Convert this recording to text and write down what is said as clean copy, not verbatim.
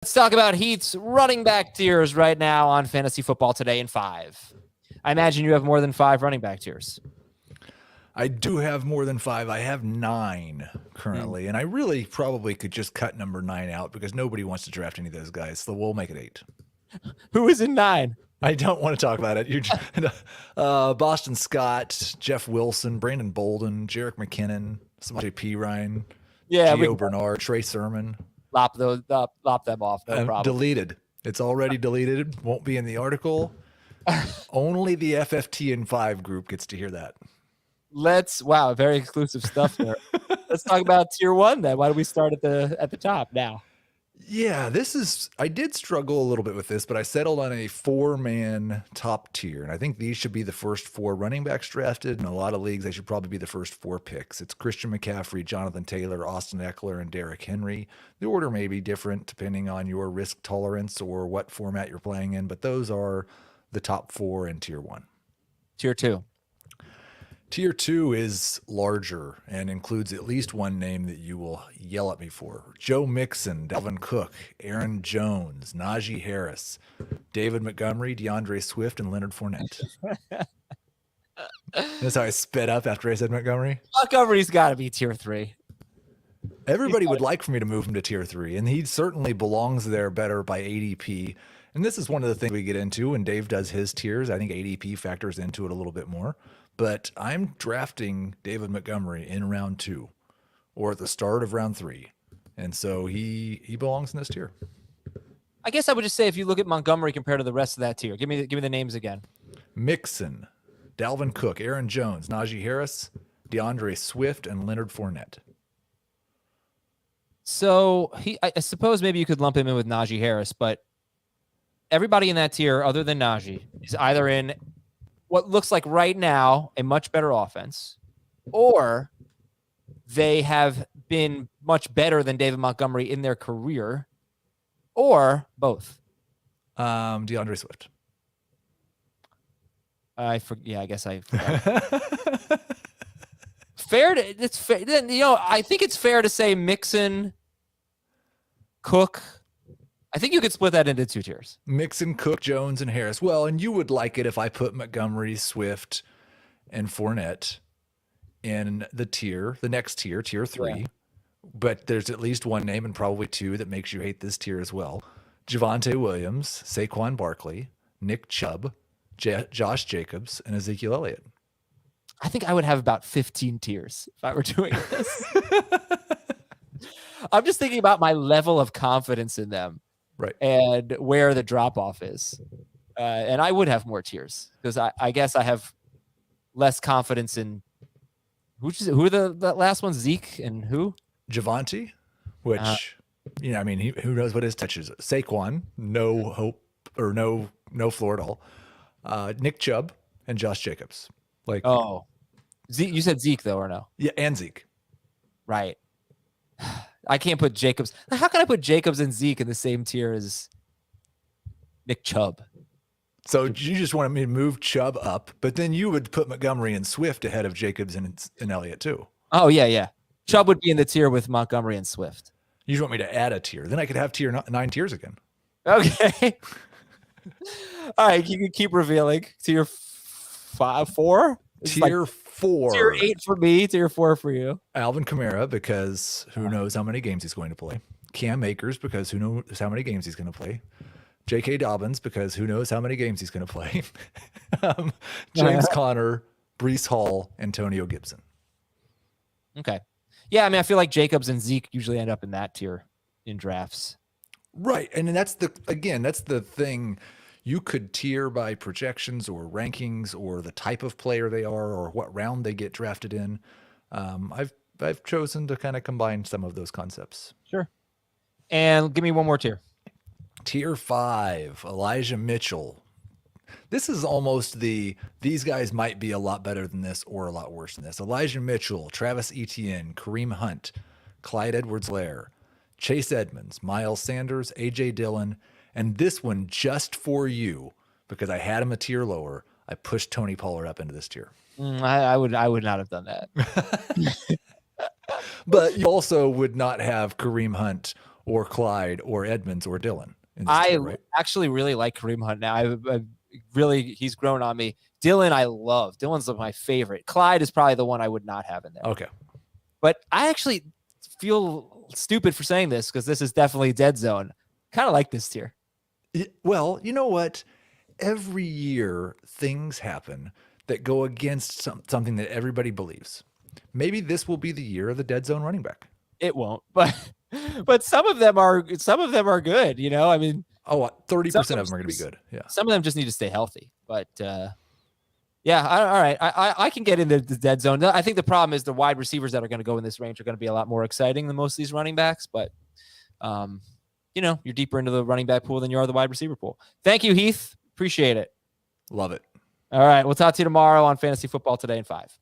Let's talk about Heath's running back tiers right now on Fantasy Football Today in 5. I imagine you have more than 5 running back tiers. I do have more than 5. I have 9 currently, and I really probably could just cut number 9 out because nobody wants to draft any of those guys, so we'll make it 8. Who is in 9? I don't want to talk about it. You, Boston Scott, Jeff Wilson, Brandon Bolden, Jerick McKinnon, Samaje Perine, Gio Bernard, Trey Sermon. Lop them off. No problem. Deleted. It's already deleted. Won't be in the article. Only the FFT and 5 group gets to hear that. Wow, very exclusive stuff there. Let's talk about tier 1 then. Why don't we start at the top now? Yeah, I did struggle a little bit with this, but I settled on a 4-man top tier. And I think these should be the first 4 running backs drafted. In a lot of leagues, they should probably be the first 4 picks. It's Christian McCaffrey, Jonathan Taylor, Austin Eckler, and Derrick Henry. The order may be different depending on your risk tolerance or what format you're playing in, but those are the top 4 in tier 1. Tier 2. Tier 2 is larger and includes at least one name that you will yell at me for. Joe Mixon, Dalvin Cook, Aaron Jones, Najee Harris, David Montgomery, DeAndre Swift, and Leonard Fournette. That's how I sped up after I said Montgomery. Montgomery's got to be tier 3. Everybody would like for me to move him to tier 3, and he certainly belongs there better by ADP. And this is one of the things we get into when Dave does his tiers. I think ADP factors into it a little bit more. But I'm drafting David Montgomery in round 2 or at the start of round 3. And so he belongs in this tier. I guess I would just say if you look at Montgomery compared to the rest of that tier, give me the names again. Mixon, Dalvin Cook, Aaron Jones, Najee Harris, DeAndre Swift, and Leonard Fournette. So I suppose maybe you could lump him in with Najee Harris, but everybody in that tier other than Najee is either in what looks like right now a much better offense, or they have been much better than David Montgomery in their career, or both. DeAndre Swift. I guess I forgot. It's fair. I think it's fair to say Mixon, Cook. I think you could split that into 2 tiers. Mixon, Cook, Jones, and Harris. Well, and you would like it if I put Montgomery, Swift, and Fournette in the next tier, tier 3. Yeah. But there's at least one name and probably 2 that makes you hate this tier as well. Javonte Williams, Saquon Barkley, Nick Chubb, Josh Jacobs, and Ezekiel Elliott. I think I would have about 15 tiers if I were doing this. I'm just thinking about my level of confidence in them. Right. And where the drop-off is. And I would have more tiers because I guess I have less confidence in who are the last ones? Zeke and who? Javonte, which, who knows what his touch is. Saquon, no hope or no floor at all. Nick Chubb and Josh Jacobs. Zeke, you said Zeke though, or no? Yeah, and Zeke. Right. I can't put Jacobs. How can I put Jacobs and Zeke in the same tier as Nick Chubb? So you just wanted me to move Chubb up, but then you would put Montgomery and Swift ahead of Jacobs and Elliott too. Oh, yeah. Chubb would be in the tier with Montgomery and Swift. You just want me to add a tier. Then I could have 9 tiers again. Okay. All right, you can keep revealing. Tier 4? Tier 4. Tier 8 for me, tier 4 for you. Alvin Kamara, because who knows how many games he's going to play. Cam Akers, because who knows how many games he's going to play. J.K. Dobbins, because who knows how many games he's going to play. James Conner, Breece Hall, Antonio Gibson. Okay. Yeah, I feel like Jacobs and Zeke usually end up in that tier in drafts. Right, and that's the thing. You could tier by projections or rankings or the type of player they are or what round they get drafted in. I've chosen to kind of combine some of those concepts. Sure. And give me one more tier. Tier 5, Elijah Mitchell. This is almost these guys might be a lot better than this or a lot worse than this. Elijah Mitchell, Travis Etienne, Kareem Hunt, Clyde Edwards-Helaire, Chase Edmonds, Miles Sanders, A.J. Dillon, and this one just for you, because I had him a tier lower, I pushed Tony Pollard up into this tier. I would not have done that. But you also would not have Kareem Hunt or Clyde or Edmonds or Dylan in this I tier, right? actually really like Kareem Hunt now. He's grown on me. Dylan, I love. Dylan's my favorite. Clyde is probably the one I would not have in there. Okay. But I actually feel stupid for saying this because this is definitely dead zone. Kind of like this tier. Well, you know what? Every year things happen that go against something that everybody believes. Maybe this will be the year of the dead zone running back. It won't, but some of them are good. You know, I mean, 30% of them are going to be good. Yeah. Some of them just need to stay healthy. But yeah, all right. I can get into the dead zone. I think the problem is the wide receivers that are going to go in this range are going to be a lot more exciting than most of these running backs. But you know, you're deeper into the running back pool than you are the wide receiver pool. Thank you, Heath. Appreciate it. Love it. All right. We'll talk to you tomorrow on Fantasy Football Today in 5.